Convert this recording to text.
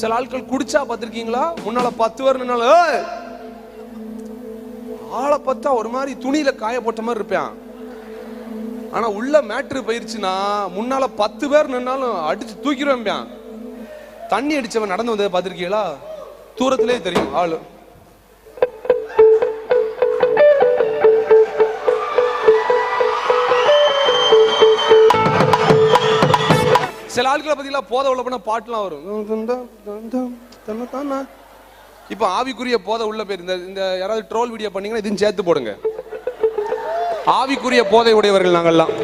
சில ஆட்கள் குடிச்சா பார்த்திருக்கீங்களா? முன்னால 10 பேர் நின்னாலும் ஆளை பார்த்தா ஒரு மாதிரி துணியில காய போட்ட மாதிரி இருப்பான். ஆனா உள்ள மேட்ரு போயிருச்சுன்னா முன்னால 10 பேர் நின்னாலும் அடிச்சு தூக்கிடுவேன். தண்ணி அடிச்சவன் நடந்து வந்ததை பார்த்திருக்கீங்களா? தூரத்திலே தெரியும் ஆளு. சில ஆட்களை பத்தில போதை உள்ள போனா பாட்டுலாம் வரும். இப்ப ஆவிக்குரிய போதை உள்ள பேர் இந்த யாராவது ட்ரோல் வீடியோ பண்ணீங்கன்னா இதையும் சேர்த்து போடுங்க. ஆவிக்குரிய போதை உடையவர்கள் நாங்கள்லாம்.